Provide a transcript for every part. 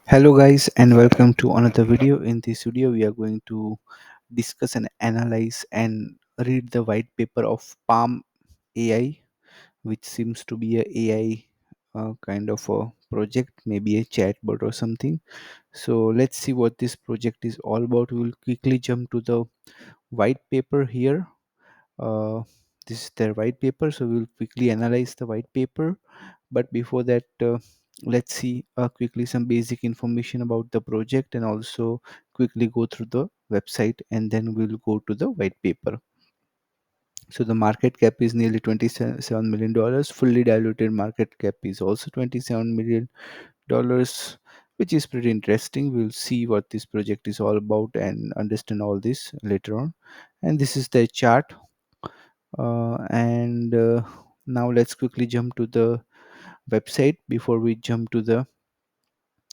Hello guys and welcome to another video. In this video we are going to discuss and analyze and read the white paper of PaLM AI, which seems to be a AI kind of a project, maybe a chatbot or something. So let's see what this project is all about. We will quickly jump to the white paper here. uh, this is their white paper, so we'll quickly analyze the white paper. But before that, let's see quickly some basic information about the project and also quickly go through the website, and then we'll go to the white paper. So the market cap is nearly $27 million. Fully diluted market cap is also $27 million, which is pretty interesting. We'll see what this project is all about and understand all this later on. And this is the chart. And Now let's quickly jump to the website before we jump to the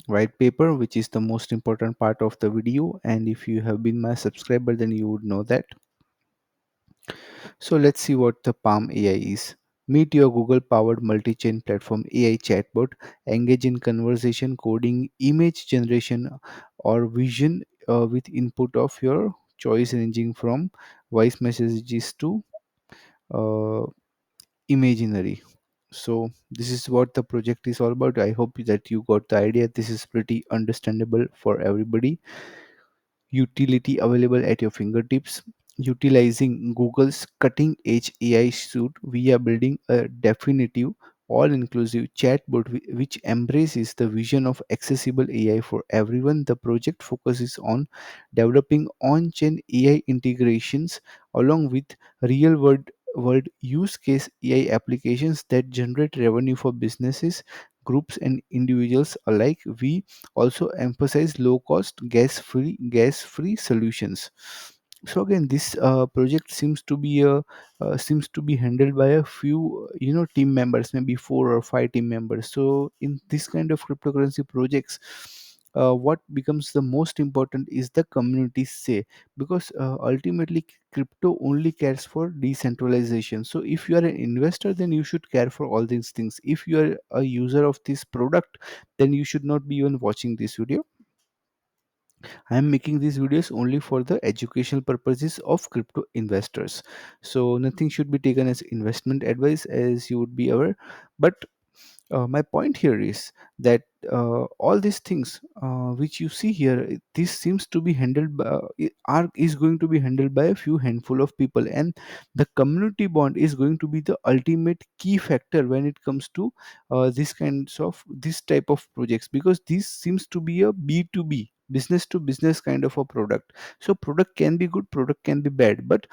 white paper, which is the most important part of the video. And if you have been my subscriber, then you would know that. So let's see what the PaLM AI is. Meet your Google powered multi chain platform AI chatbot. Engage in conversation, coding, image generation, or vision with input of your choice, ranging from voice messages to uh, imaginary. So this is what the project is all about. I hope that you got the idea. This is pretty understandable for everybody. Utility available at your fingertips. Utilizing Google's cutting edge AI suite, we are building a definitive, all inclusive chatbot which embraces the vision of accessible AI for everyone. The project focuses on developing on chain AI integrations along with real world use case AI applications that generate revenue for businesses, groups, and individuals alike. We also emphasize low cost gas free solutions. So again, this project seems to be handled by a few team members, maybe 4 or 5 team members. So in this kind of cryptocurrency projects, what becomes the most important is the community say, because ultimately crypto only cares for decentralization. So if you are an investor, then you should care for all these things. If you are a user of this product, then you should not be even watching this video. I am making these videos only for the educational purposes of crypto investors. So nothing should be taken as investment advice, as you would be aware. But my point here is that all these things which you see here, this seems to be handled by, is going to be handled by a few handful of people, and the community bond is going to be the ultimate key factor when it comes to this type of projects, because this seems to be a B2B, business to business kind of a product. So product can be good, product can be bad, but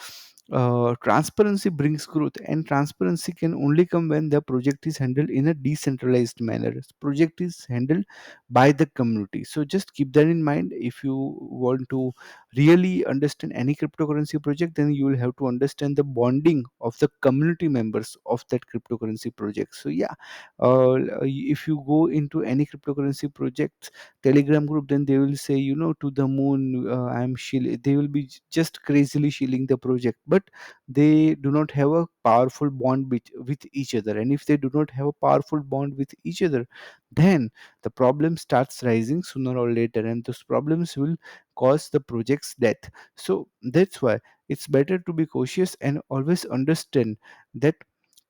transparency brings growth, and transparency can only come when the project is handled in a decentralized manner. Project is handled by the community. So just keep that in mind. If you want to really understand any cryptocurrency project, then you will have to understand the bonding of the community members of that cryptocurrency project. So yeah, if you go into any cryptocurrency project telegram group, then they will say, to the moon, I'm shilling. They will be just crazily shilling the project, but they do not have a powerful bond with each other. And if they do not have a powerful bond with each other, then the problem starts rising sooner or later, and those problems will cause the project's death. So that's why it's better to be cautious and always understand that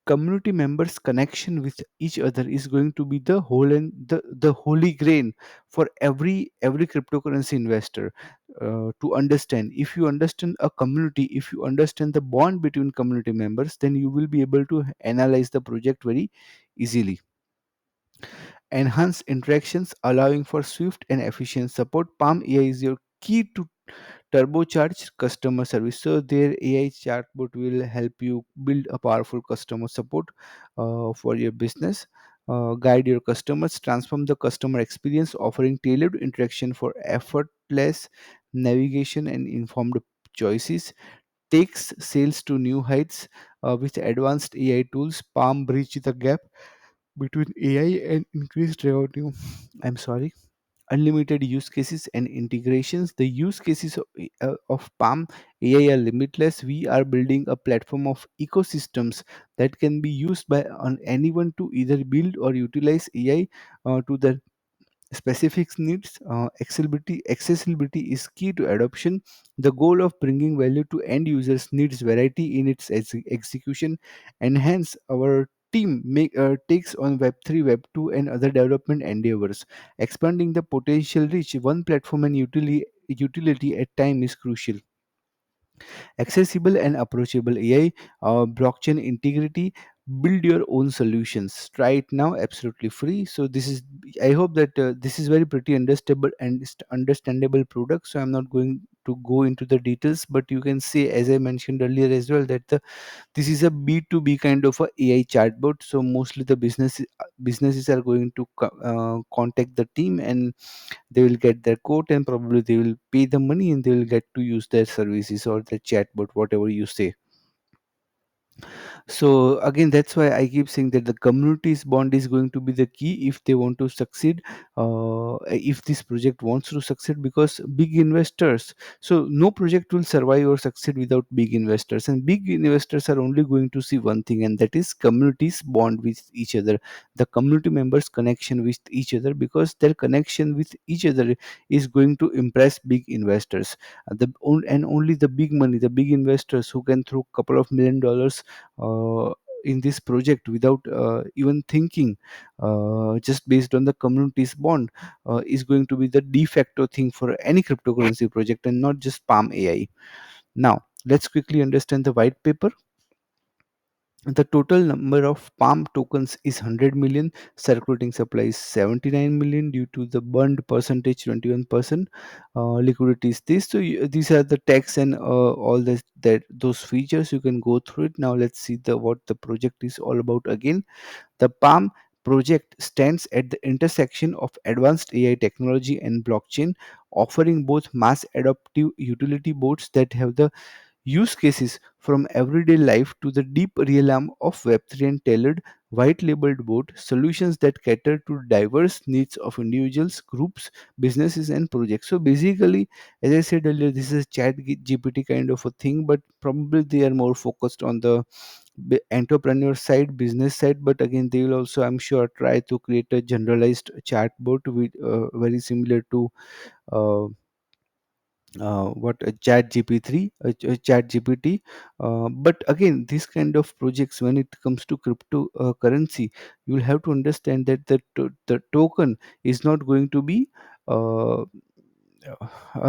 community members connection with each other is going to be the whole and the holy grain for every cryptocurrency investor to understand. If you understand a community, if you understand the bond between community members, then you will be able to analyze the project very easily. Enhance interactions, allowing for swift and efficient support. PaLM AI is your key to turbocharged customer service. So their AI chatbot will help you build a powerful customer support for your business. Guide your customers, transform the customer experience, offering tailored interaction for effortless navigation and informed choices. Takes sales to new heights with advanced AI tools. PaLM bridge the gap between AI and increased revenue. I'm sorry, unlimited use cases and integrations. The use cases of PaLM AI are limitless. We are building a platform of ecosystems that can be used by anyone to either build or utilize AI to the specific needs. Accessibility is key to adoption. The goal of bringing value to end users needs variety in its execution, and hence our team takes on web3, web2 and other development endeavors. Expanding the potential reach one platform and utility at time is crucial. Accessible and approachable AI, blockchain integrity. Build your own solutions. Try it now, absolutely free. So this is, I hope that this is very pretty understandable and understandable product. So I'm not going to go into the details, but you can see, as I mentioned earlier as well, that this is a B2B kind of a AI chatbot. So mostly the businesses are going to contact the team, and they will get their quote, and probably they will pay the money, and they will get to use their services or the chatbot, whatever you say. So again, that's why I keep saying that the community's bond is going to be the key if they want to succeed, if this project wants to succeed, because big investors, so no project will survive or succeed without big investors, and big investors are only going to see one thing, and that is communities bond with each other, the community members connection with each other, because their connection with each other is going to impress big investors. And only the big money, the big investors who can throw couple of $1 million uh, in this project without even thinking, just based on the community's bond, is going to be the de facto thing for any cryptocurrency project, and not just palm AI. Now let's quickly understand the white paper. The total number of palm tokens is 100 million. Circulating supply is 79 million due to the burned percentage 21%. Liquidity is this. So these are the text and all this, that those features you can go through it. Now let's see the what the project is all about again. The palm project stands at the intersection of advanced AI technology and blockchain, offering both mass adaptive utility boards that have the use cases from everyday life to the deep realm of Web3 and tailored white labeled board solutions that cater to diverse needs of individuals, groups, businesses, and projects. So basically, as I said earlier, this is a chat GPT kind of a thing, but probably they are more focused on the entrepreneur side, business side. But again, they will also, I'm sure, try to create a generalized chatbot with very similar to uh, what a chat gp3 chat gpt. But again, this kind of projects, when it comes to cryptocurrency, currency, you will have to understand that the token is not going to be uh,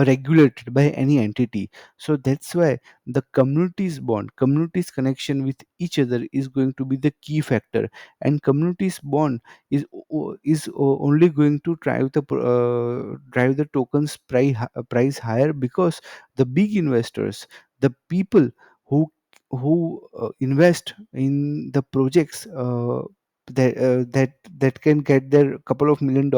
regulated by any entity. So that's why the community's bond, community's connection with each other is going to be the key factor, and community's bond only going to drive the tokens price higher, because the big investors, the people who invest in the projects, that can get their couple of $1 million,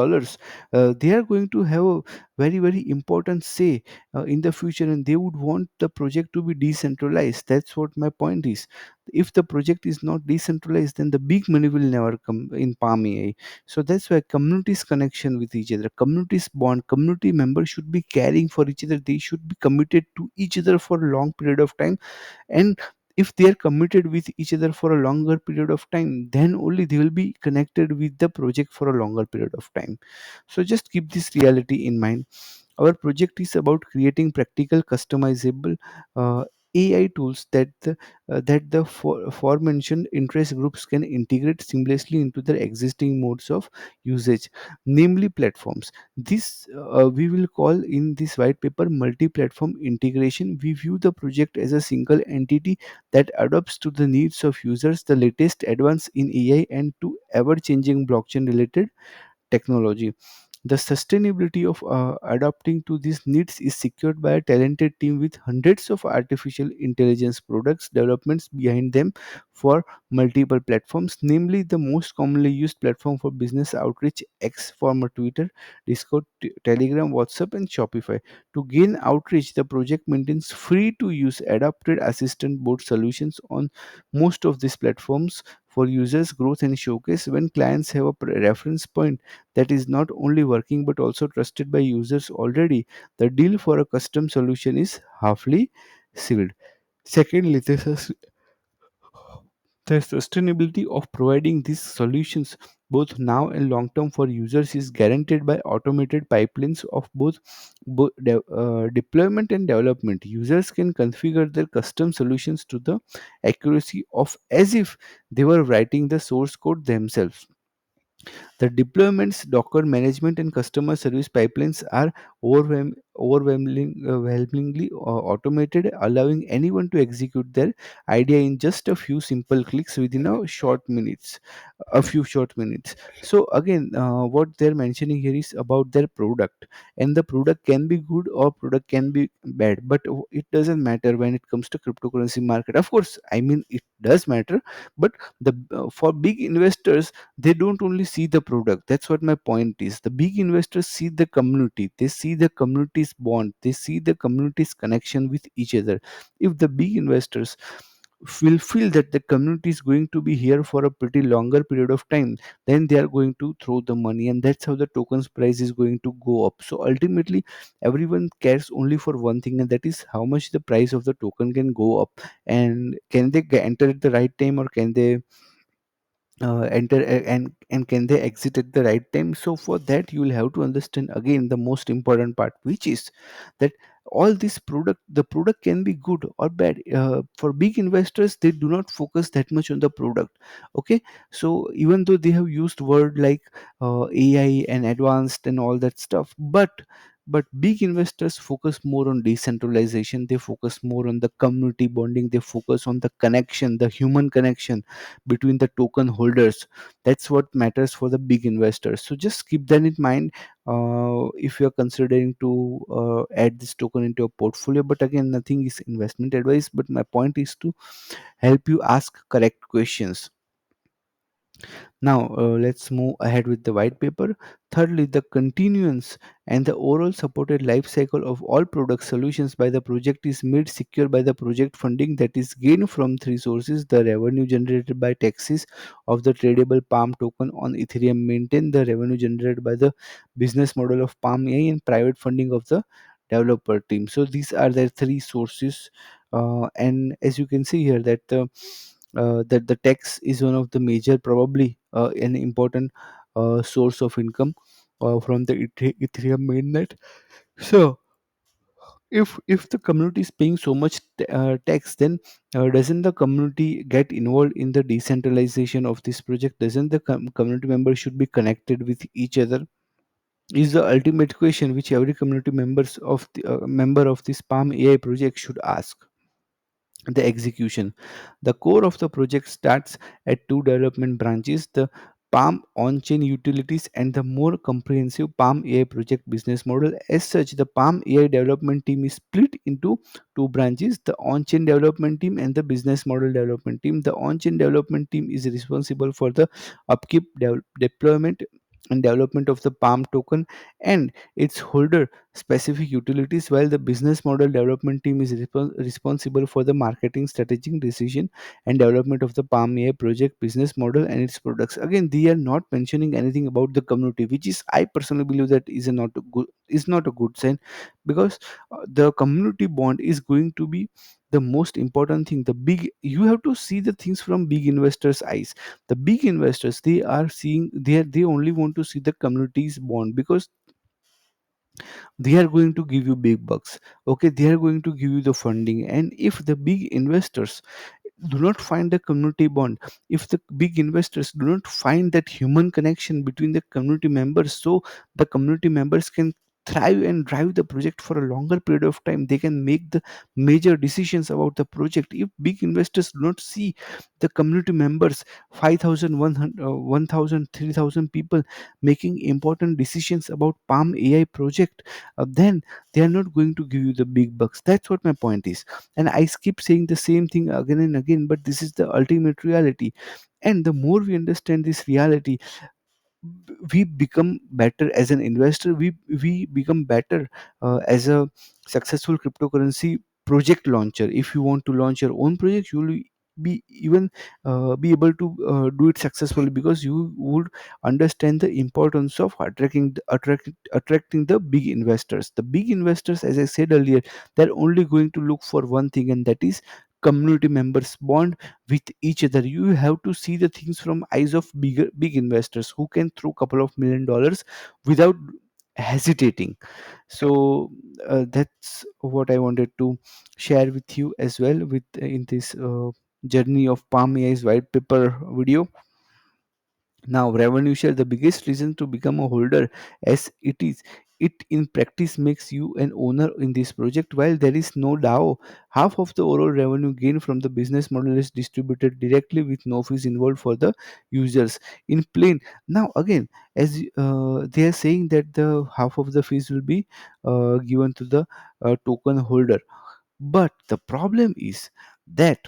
they are going to have a very important say in the future, and they would want the project to be decentralized. That's what my point is. If the project is not decentralized, then the big money will never come in palm AI. So that's why communities connection with each other, communities bond, community members should be caring for each other, they should be committed to each other for a long period of time. And if they are committed with each other for a longer period of time, then only they will be connected with the project for a longer period of time. So just keep this reality in mind. Our project is about creating practical, customizable AI tools that the aforementioned interest groups can integrate seamlessly into their existing modes of usage, namely platforms. This we will call in this white paper multi-platform integration. We view the project as a single entity that adapts to the needs of users, the latest advance in AI, and to ever-changing blockchain-related technology. The sustainability of adapting to these needs is secured by a talented team with hundreds of artificial intelligence products developments behind them for multiple platforms, namely the most commonly used platform for business outreach, X, former Twitter, Discord, Telegram, WhatsApp, and Shopify. To gain outreach, the project maintains free to use adapted assistant board solutions on most of these platforms for users growth and showcase. When clients have a reference point that is not only working but also trusted by users already, the deal for a custom solution is halfly sealed. Secondly, The sustainability of providing these solutions both now and long term for users is guaranteed by automated pipelines of both deployment and development. Users can configure their custom solutions to the accuracy of as if they were writing the source code themselves. The deployments, Docker management, and customer service pipelines are overwhelmingly automated, allowing anyone to execute their idea in just a few simple clicks within a few short minutes. So again, what they're mentioning here is about their product, and the product can be good or product can be bad, but it doesn't matter when it comes to cryptocurrency market. Of course, I mean it does matter, but the for big investors, they don't only see the product. That's what my point is. The big investors see the community, they see the community's bond, they see the community's connection with each other. If the big investors will feel that the community is going to be here for a pretty longer period of time, then they are going to throw the money, and that's how the tokens price is going to go up. So ultimately, everyone cares only for one thing, and that is how much the price of the token can go up, and can they enter at the right time, or can they enter and can they exit at the right time. So for that, you will have to understand again the most important part, which is that all this product, the product can be good or bad. For big investors, they do not focus that much on the product. Okay, so even though they have used word like AI and advanced and all that stuff, but big investors focus more on decentralization, they focus more on the community bonding, they focus on the connection, the human connection between the token holders. That's what matters for the big investors. So just keep that in mind if you're considering to add this token into your portfolio. But again, nothing is investment advice, but my point is to help you ask correct questions. Now, let's move ahead with the white paper. Thirdly, the continuance and the overall supported life cycle of all product solutions by the project is made secure by the project funding that is gained from three sources: the revenue generated by taxes of the tradable Palm token on Ethereum maintain, the revenue generated by the business model of Palm AI, and private funding of the developer team. So these are the three sources, and as you can see here that the tax is one of the major, probably an important source of income from the Ethereum mainnet. So if the community is paying so much tax, then doesn't the community get involved in the decentralization of this project? Doesn't the community members should be connected with each other? Is the ultimate question which every community member of this Palm AI project should ask. The execution, the core of the project starts at two development branches: the Palm on-chain utilities and the more comprehensive Palm AI project business model. As such, the Palm AI development team is split into two branches: the on-chain development team and the business model development team. The on-chain development team is responsible for the upkeep, deployment, and development of the Palm token and its holder specific utilities, while the business model development team is responsible for the marketing, strategic decision, and development of the Palm AI project business model and its products. Again, they are not mentioning anything about the community, which is, I personally believe, that is not a good sign, because the community bond is going to be the most important thing. The big, you have to see the things from big investors eyes. The big investors, they are seeing, they only want to see the community's bond, because they are going to give you big bucks. Okay, they are going to give you the funding, and if the big investors do not find the community bond, if the big investors do not find that human connection between the community members, so the community members can thrive and drive the project for a longer period of time, they can make the major decisions about the project. If big investors do not see the community members, 5,100 1,000 3,000 people making important decisions about Palm AI project, then they are not going to give you the big bucks. That's what my point is. And I keep saying the same thing again and again, but this is the ultimate reality. And the more we understand this reality, we become better as an investor, we become better as a successful cryptocurrency project launcher. If you want to launch your own project, you will be even be able to do it successfully, because you would understand the importance of attracting the big investors. The big investors, as I said earlier, they're only going to look for one thing, and that is community members bond with each other. You have to see the things from eyes of big investors who can throw couple of $1 million without hesitating. So that's what I wanted to share with you as well with in this journey of PaLM AI's white paper video. Now, revenue share, the biggest reason to become a holder, as it in practice makes you an owner in this project. While there is no DAO, half of the overall revenue gain from the business model is distributed directly with no fees involved for the users. In plain, now again, as they are saying that the half of the fees will be given to the token holder, but the problem is that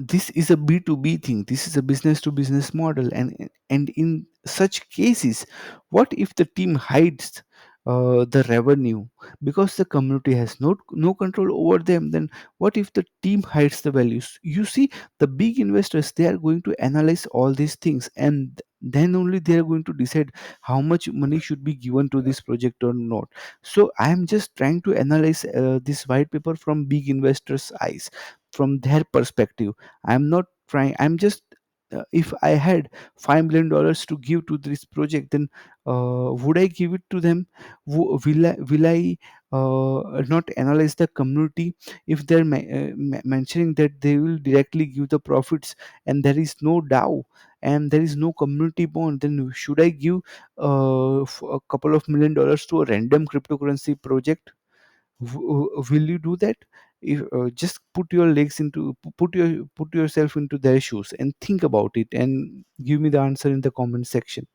this is a B2B thing. This is a business to business model, and in such cases, what if the team hides the revenue because the community has no control over them? Then what if the team hides the values? You see, the big investors, they are going to analyze all these things, and then only they are going to decide how much money should be given to this project or not. So I am just trying to analyze this white paper from big investors eyes, from their perspective. I'm not trying, I'm just if I had $5 million to give to this project, then would I give it to them? Will I not analyze the community? If they're mentioning that they will directly give the profits and there is no DAO and there is no community bond, then should I give a couple of $1 million to a random cryptocurrency project? Will you do that? If just put your legs into put yourself into their shoes and think about it and give me the answer in the comment section.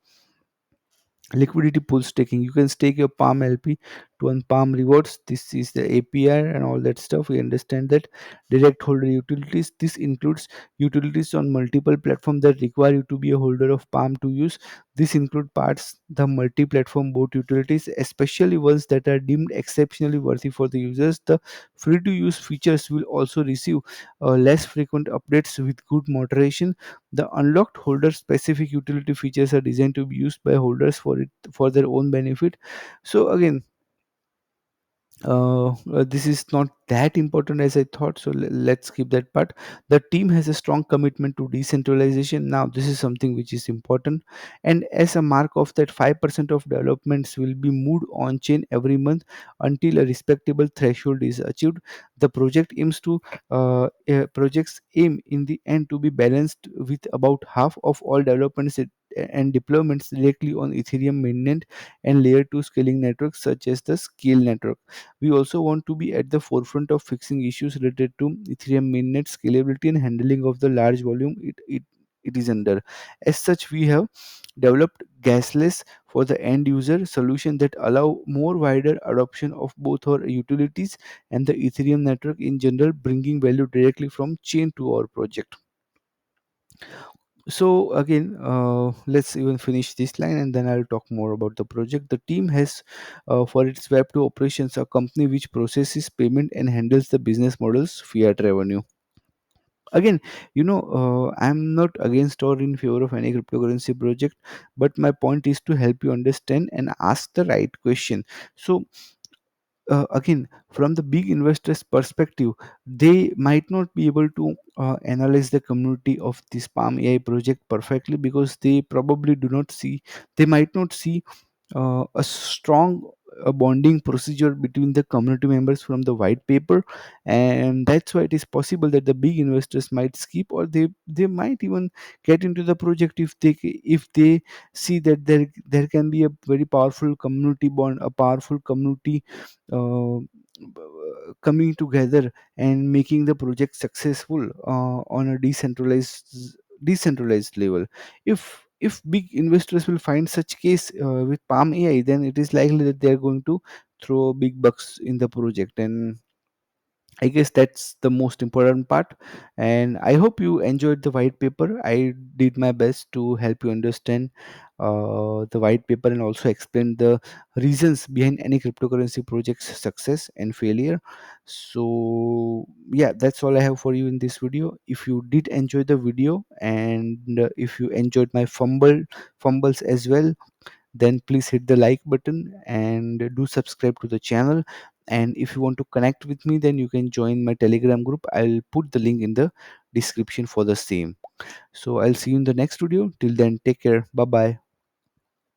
Liquidity pool staking, you can stake your PaLM LP to earn PaLM rewards. This is the API and all that stuff, we understand that. Direct holder utilities, this includes utilities on multiple platforms that require you to be a holder of PaLM to use. This include parts the multi-platform boat utilities, especially ones that are deemed exceptionally worthy for the users. The free to use features will also receive less frequent updates with good moderation. The unlocked holder specific utility features are designed to be used by holders for their own benefit. So again, this is not that important as I thought, so let's skip that part. The team has a strong commitment to decentralization. Now this is something which is important, and as a mark of that, 5% of developments will be moved on chain every month until a respectable threshold is achieved. The projects aim in the end to be balanced with about half of all developments and deployments directly on Ethereum mainnet and layer 2 scaling networks such as the scale network. We also want to be at the forefront of fixing issues related to Ethereum mainnet scalability and handling of the large volume it is under. As such, we have developed gasless for the end user solution that allow more wider adoption of both our utilities and the Ethereum network in general, bringing value directly from chain to our project. So again, let's even finish this line and then I'll talk more about the project. The team has for its web 2 operations a company which processes payment and handles the business models fiat revenue. Again, I'm not against or in favor of any cryptocurrency project, but my point is to help you understand and ask the right question. So again, from the big investors perspective, they might not be able to analyze the community of this PaLM AI project perfectly, because they probably do not see, they might not see a strong bonding procedure between the community members from the white paper. And that's why it is possible that the big investors might skip, or they might even get into the project if they see that there can be a very powerful community bond, a powerful community uh, coming together and making the project successful on a decentralized level. If big investors will find such case with PaLM AI, then it is likely that they are going to throw big bucks in the project. And I guess that's the most important part. And I hope you enjoyed the white paper. I did my best to help you understand the white paper and also explain the reasons behind any cryptocurrency project's success and failure. So, yeah, that's all I have for you in this video. If you did enjoy the video, and if you enjoyed my fumbles as well, then please hit the like button and do subscribe to the channel. And if you want to connect with me, then you can join my Telegram group. I'll put the link in the description for the same. So I'll see you in the next video. Till then, take care. Bye bye.